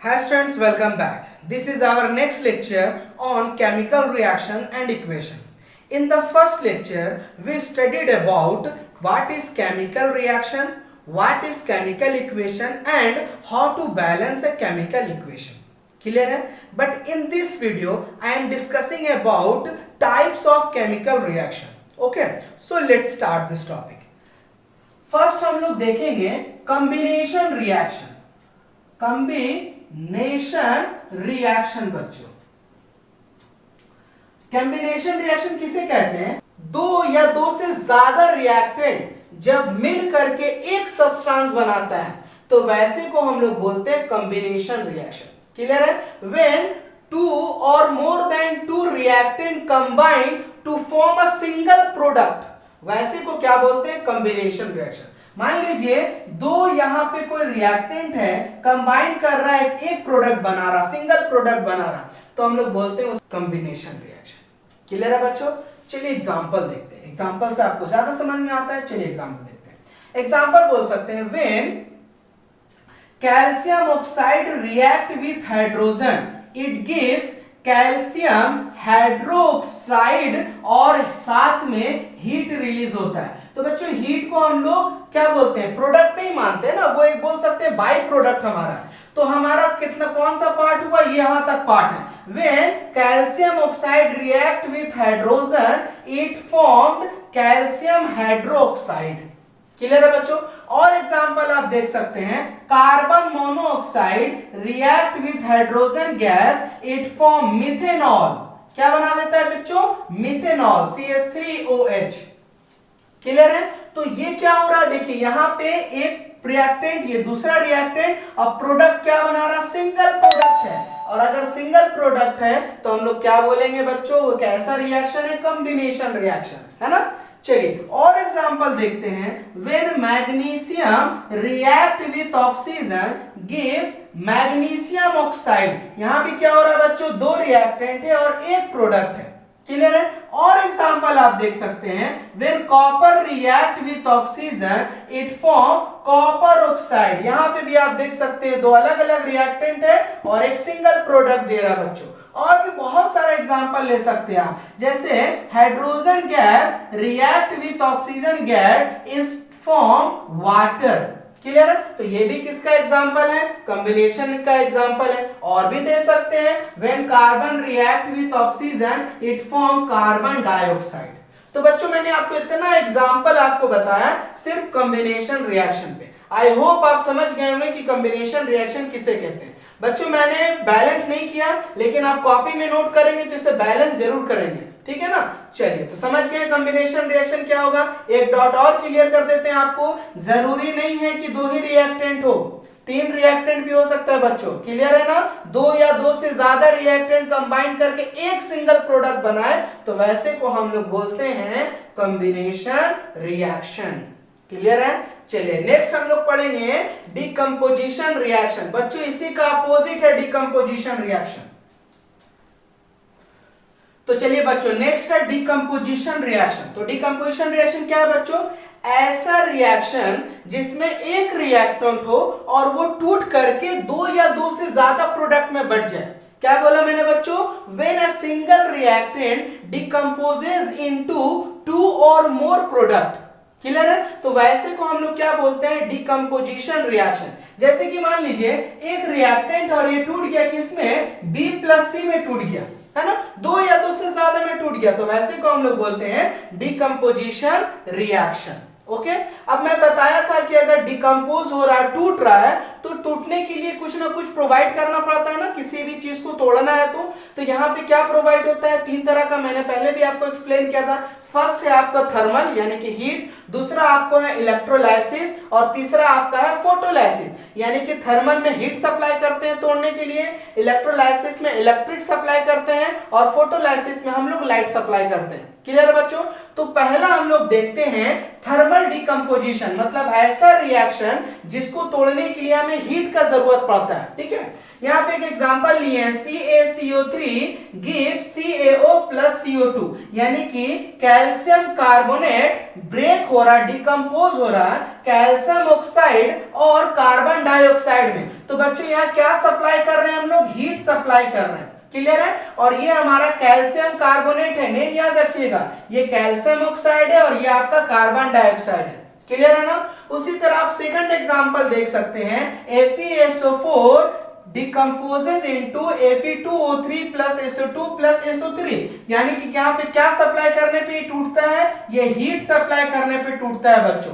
Hi students, welcome back. This is our next lecture on chemical reaction and equation. In the first lecture, we studied about what is chemical reaction, what is chemical equation and how to balance a chemical equation. Clear है? But in this video, I am discussing about types of chemical reaction. Okay, so let's start this topic. First हम लोग देखेंगे combination reaction. Combination reaction बच्चों, combination reaction किसे कहते हैं? दो या दो से ज्यादा रिएक्टेंट जब मिल करके एक सब्सटेंस बनाता है तो वैसे को हम लोग बोलते हैं कॉम्बिनेशन रिएक्शन. क्लियर है? व्हेन टू और more than two reactant combine to form a single product, वैसे को क्या बोलते हैं? Combination reaction. मान लीजिए दो यहां पे कोई रिएक्टेंट है, कंबाइन कर रहा है, एक प्रोडक्ट बना रहा, सिंगल प्रोडक्ट बना रहा, तो हम लोग बोलते हैं उस कॉम्बिनेशन रिएक्शन. क्लियर है बच्चों? चलिए एग्जांपल देखते हैं. एग्जांपल से आपको ज्यादा समझ में आता है. चलिए एग्जांपल देखते हैं. एग्जांपल बोल सकते हैं when calcium oxide react with hydrogen it gives calcium hydroxide और साथ में हीट रिलीज होता है. तो बच्चों हीट को हम लोग क्या बोलते हैं? प्रोडक्ट नहीं मानते ना, वो एक बोल सकते हैं बाई प्रोडक्ट हमारा. तो हमारा कितना कौन सा पार्ट हुआ? ये यहां तक पार्ट है. When calcium oxide react with hydrogen it formed calcium hydroxide. Clear है बच्चों? और एग्जांपल आप देख सकते हैं carbon monoxide react with hydrogen gas it form methanol. क्या बना देता है बच्चों? Methanol, CH3OH. क्लियर है? तो ये क्या हो रहा है? देखिए यहां पे एक रिएक्टेंट, ये दूसरा रिएक्टेंट, अब प्रोडक्ट क्या बना रहा? सिंगल प्रोडक्ट है. और अगर सिंगल प्रोडक्ट है तो हम लोग क्या बोलेंगे बच्चों? वो कैसा रिएक्शन है? कॉम्बिनेशन रिएक्शन है ना. चलिए और एग्जांपल देखते हैं. When magnesium react with oxygen gives magnesium oxide. यहां भी क्या हो रहा है बच्चों? दो रिएक्टेंट है और एक प्रोडक्ट है. क्लियर है? और एग्जांपल आप देख सकते हैं when copper react with oxygen it form copper oxide. यहां पे भी आप देख सकते हैं दो अलग अलग रिएक्टेंट है और एक सिंगल प्रोडक्ट दे रहा है बच्चों. और भी बहुत सारे एग्जांपल ले सकते हैं आप, जैसे hydrogen gas react with oxygen gas is form water. Clear है? तो ये भी किसका एग्जांपल है? कॉम्बिनेशन का एग्जांपल है. और भी दे सकते हैं when carbon react with oxygen it form carbon dioxide. तो बच्चों मैंने आपको इतना एग्जांपल आपको बताया सिर्फ कॉम्बिनेशन रिएक्शन पे. आई होप आप समझ गए होंगे कि कॉम्बिनेशन रिएक्शन किसे कहते हैं. बच्चों मैंने बैलेंस नहीं किया, लेकिन आप कॉपी में नोट करेंगे तो इसे बैलेंस जरूर करेंगे. ठीक है ना? चलिए तो समझ गए कॉम्बिनेशन रिएक्शन क्या होगा. एक डॉट और क्लियर कर देते हैं आपको. जरूरी नहीं है कि दो ही रिएक्टेंट हो, तीन रिएक्टेंट भी हो सकता है बच्चों. क्लियर है ना? दो या दो से ज्यादा रिएक्टेंट कंबाइन करके एक सिंगल प्रोडक्ट बनाए तो वैसे को हम लोग बोलते हैं कॉम्बिनेशन रिएक्शन. क्लियर है? चलिए नेक्स्ट हम लोग पढ़ेंगे डिकम्पोजिशन रिएक्शन. बच्चों इसी का अपोजिट है डिकम्पोजिशन रिएक्शन. तो चलिए बच्चों नेक्स्ट है डिकम्पोजिशन रिएक्शन. तो डिकम्पोजिशन रिएक्शन क्या है बच्चों? ऐसा रिएक्शन जिसमें एक रिएक्टेंट हो और वो टूट करके दो या दो से ज्यादा प्रोडक्ट में बढ़ जाए. क्या बोला मैंने बच्चों? When a single reactant decomposes into two और मोर प्रोडक्ट. क्लियर है? तो वैसे को हम लोग क्या बोलते हैं? Decomposition reaction. जैसे कि मान लीजिए एक रिएक्टेंट और ये टूट गया किसमें? B+C में टूट गया, है ना? दो या दो से ज्यादा में टूट गया तो वैसे को हम लोग बोलते हैं डिकम्पोजिशन रिएक्शन. ओके अब मैं बताया था कि अगर डिकम्पोज हो रहा है, टूट रहा है, तो टूटने के लिए कुछ ना कुछ प्रोवाइड करना पड़ता है ना. किसी भी चीज को तोड़ना है तो यहाँ पे क्या प्रोवाइड होता है? तीन तरह का मैंने पहले भी आपको एक्सप्लेन किया था. फर्स्ट है आपका थर्मल यानी कि हीट, दूसरा आपको है इलेक्ट्रोलाइसिस और तीसरा आपका है फोटोलाइसिस. यानी कि थर्मल में हीट सप्लाई करते हैं तोड़ने के लिए, इलेक्ट्रोलाइसिस में इलेक्ट्रिक सप्लाई करते हैं और फोटोलाइसिस में हम लोग लाइट सप्लाई करते हैं. क्लियर है बच्चों? तो पहला हम लोग देखते हैं थर्मल डिकम्पोजिशन, मतलब ऐसा रिएक्शन जिसको तोड़ने के लिए हमें हीट का जरूरत पड़ता है. ठीक है? यहाँ पे एक एग्जांपल लिए हैं, CaCO3 gives CaO plus CO2, यानी कि कैल्शियम कार्बोनेट ब्रेक हो रहा, डिकम्पोज हो रहा है कैल्शियम ऑक्साइड और कार्बन डाइऑक्साइड में। तो बच्चों यहाँ क्या सप्लाई कर रहे हैं हम लोग, हीट सप्लाई कर रहे हैं, क्लियर है। और ये हमारा कैल्शियम कार्बोनेट है, नेम याद रखिएगा, ये कैल्शियम ऑक्साइड है और ये आपका कार्बन डाइऑक्साइड है, क्लियर है ना। उसी तरह आप सेकंड एग्जांपल देख सकते हैं, FeSO4 decomposes into Fe2O3 plus SO2 plus SO3, यानी कि यहाँ पे क्या सप्लाई करने पे टूटता है, ये हीट सप्लाई करने पे टूटता है बच्चों।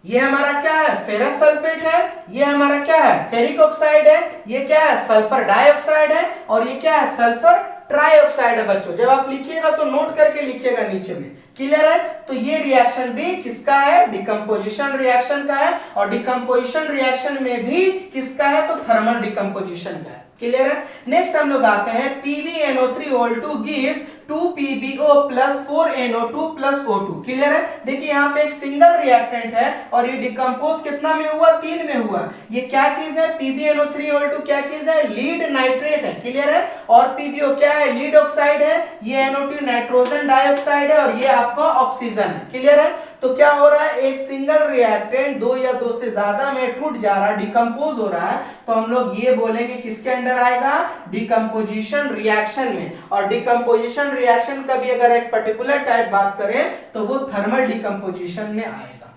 ये हमारा क्या है, फेरस सल्फेट है, ये हमारा क्या है, फेरिक ऑक्साइड है, ये क्या है, सल्फर डाइऑक्साइड है, और ये क्या है, सल्फर ट्राइऑक्साइड है बच्चों। जब आप लिखिएगा तो नोट करके लिखिएगा नीचे में, क्लियर है। तो ये रिएक्शन भी किसका है, डिकम्पोजिशन रिएक्शन का है, और डिकम्पोजिशन रिएक्शन में भी किसका है, तो थर्मल डिकम्पोजिशन का है, क्लियर है। नेक्स्ट हम लोग आते हैं, PbNO3 gives 2PbO plus 4NO2 plus O2, clear है। देखिए यहाँ पे एक सिंगल रिएक्टेंट है और ये डिकम्पोज कितना में हुआ, 3 में हुआ। ये क्या चीज है, PbNO3 क्या चीज है, लीड नाइट्रेट है, क्लियर है। और PbO क्या है, लीड ऑक्साइड है, ये NO2 नाइट्रोजन डाइऑक्साइड है, और ये आपका ऑक्सीजन है, क्लियर है। तो क्या हो रहा है, एक सिंगल रिएक्टेंट 2 या 2 से ज्यादा में टूट जा रहा है, डिकम्पोज हो रहा है, तो हम लोग ये बोलेंगे किसके अंडर आएगा, डिकम्पोजिशन रिएक्शन में। और डिकम्पोजिशन रिएक्शन का भी अगर एक पर्टिकुलर टाइप बात करें तो वो थर्मल डिकम्पोजिशन में आएगा।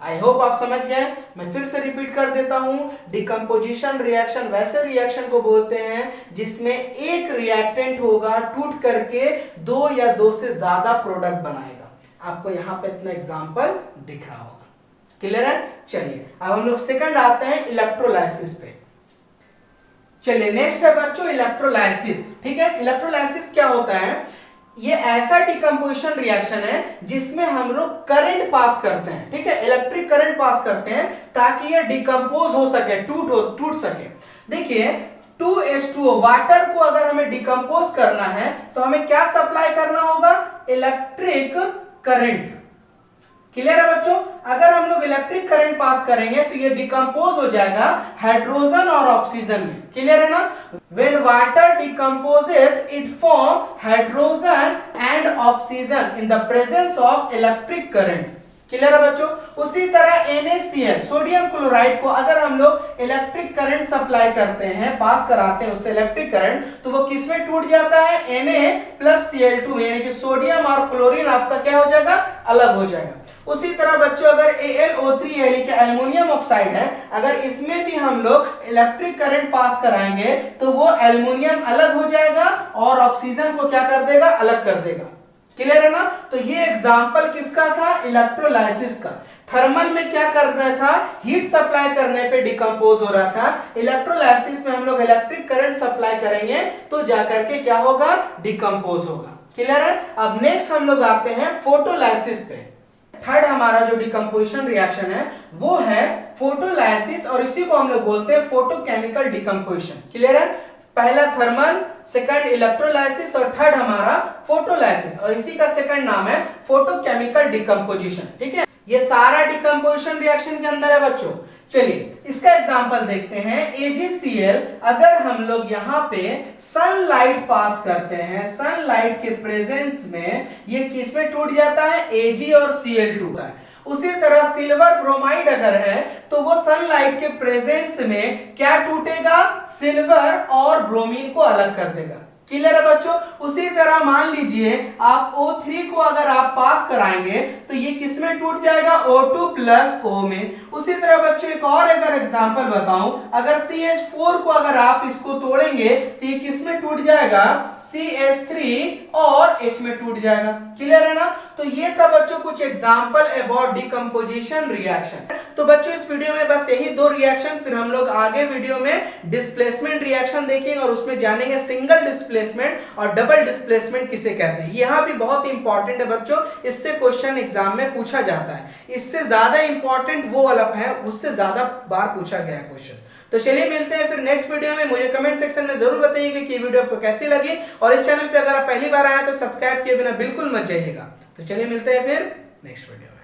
आई होप आप समझ गए। मैं फिर से रिपीट कर देता हूं, डिकम्पोजिशन रिएक्शन वैसे रिएक्शन को बोलते हैं जिसमें एक रिएक्टेंट होगा टूट करके 2 या 2 से ज्यादा प्रोडक्ट बनाएगा। आपको यहां पे इतना एग्जांपल दिख रहा होगा, क्लियर है। चलिए अब हम लोग सेकंड आते हैं इलेक्ट्रोलाइसिस पे। चलिए नेक्स्ट है बच्चों इलेक्ट्रोलाइसिस, ठीक है। इलेक्ट्रोलाइसिस क्या होता है, ये ऐसा डिकम्पोजिशन रिएक्शन है जिसमें हम लोग करंट पास करते हैं, ठीक है, इलेक्ट्रिक करंट पास करते हैं ताकि ये डिकम्पोज हो सके, टूट सके। देखिए 2H2O वाटर को अगर हमें डिकम्पोज करना है तो हमें क्या सप्लाई करना होगा, इलेक्ट्रिक करंट, क्लियर है बच्चों। अगर हम लोग इलेक्ट्रिक करंट पास करेंगे तो ये डिकम्पोज हो जाएगा हाइड्रोजन और ऑक्सीजन में, क्लियर है ना। When water decomposes it form hydrogen and oxygen in the presence of electric current, clear है बच्चों। उसी तरह NaCl सोडियम क्लोराइड को अगर हम लोग इलेक्ट्रिक करंट सप्लाई करते हैं, पास कराते हैं उससे इलेक्ट्रिक करंट, तो वो किस में टूट जाता है, Na+Cl2, यानी कि सोडियम और क्लोरीन आपका क्या हो जाएगा, अलग हो जाएगा। उसी तरह बच्चों अगर AlO3 यानी कि एल्युमिनियम ऑक्साइड है, अगर इसमें भी हम लोग इलेक्ट्रिक करंट पास कराएंगे तो वो एल्युमिनियम अलग हो जाएगा और ऑक्सीजन को क्या कर देगा, अलग कर देगा, क्लियर है ना। तो ये एग्जांपल किसका था, इलेक्ट्रोलाइसिस का। थर्मल में क्या करना था, हीट सप्लाई करने पे डिकम्पोज हो रहा था। इलेक्ट्रोलाइसिस में हम लोग इलेक्ट्रिक करंट सप्लाई करेंगे तो जाकर के क्या होगा, डिकम्पोज होगा, क्लियर है। अब नेक्स्ट हम लोग आते हैं फोटोलाइसिस पे। थर्ड हमारा जो डिकम्पोजिशन रिएक्शन है वो है फोटोलाइसिस, और इसी को हम लोग बोलते हैं फोटोकेमिकल डिकम्पोजिशन, क्लियर है। पहला थर्मल, सेकंड इलेक्ट्रोलाइसिस और थर्ड हमारा फोटोलाइसिस, और इसी का सेकंड नाम है फोटोकेमिकल डिकम्पोजिशन, ठीक है। ये सारा डिकम्पोजिशन रिएक्शन के अंदर है बच्चों। चलिए इसका एग्जांपल देखते हैं, AgCl अगर हम लोग यहाँ पे सनलाइट पास करते हैं, सनलाइट के प्रेजेंस में ये किस में टूट जाता है, Ag और Cl2 का। उसी तरह सिल्वर ब्रोमाइड अगर है तो वो सनलाइट के प्रेजेंस में क्या टूटेगा, सिल्वर और ब्रोमीन को अलग कर देगा, क्लियर है बच्चों। उसी तरह मान लीजिए आप O3 को अगर आप पास कराएंगे तो ये किस में टूट जाएगा, O2 प्लस O में। उसी तरह बच्चों एक और अगर एग्जांपल बताऊं, अगर CH4 को अगर आप इसको तोड़ेंगे तो ये किस में टूट जाएगा, CH3 और H में टूट जाएगा, क्लियर है ना। तो ये था बच्चों कुछ एग्जांपल अबाउट डिकम्पोजिशन रिएक्शन। तो बच्चों इस वीडियो में बस यही 2 रिएक्शन, फिर हम लोग आगे वीडियो में डिस्प्लेसमेंट रिएक्शन देखेंगे और उसमें जानेंगे सिंगल डिस्प्लेसमेंट और डबल डिस्प्लेसमेंट किसे कहते हैं। यहाँ भी बहुत इंपॉर्टेंट है बच्चों, इससे क्वेश्चन एग्जाम में पूछा जाता है। इससे ज्यादा इंपॉर्टेंट वो वाला है, उससे ज्यादा बार पूछा गया क्वेश्चन। तो चलिए मिलते हैं फिर नेक्स्ट वीडियो में। मुझे कमेंट सेक्शन में जरूर बताइएगा कि ये वीडियो आपको कैसी लगी, और इस चैनल पे अगर आप पहली बार आए तो सब्सक्राइब किए बिना बिल्कुल मत जाइएगा। तो चलिए मिलते हैं फिर नेक्स्ट वीडियो में।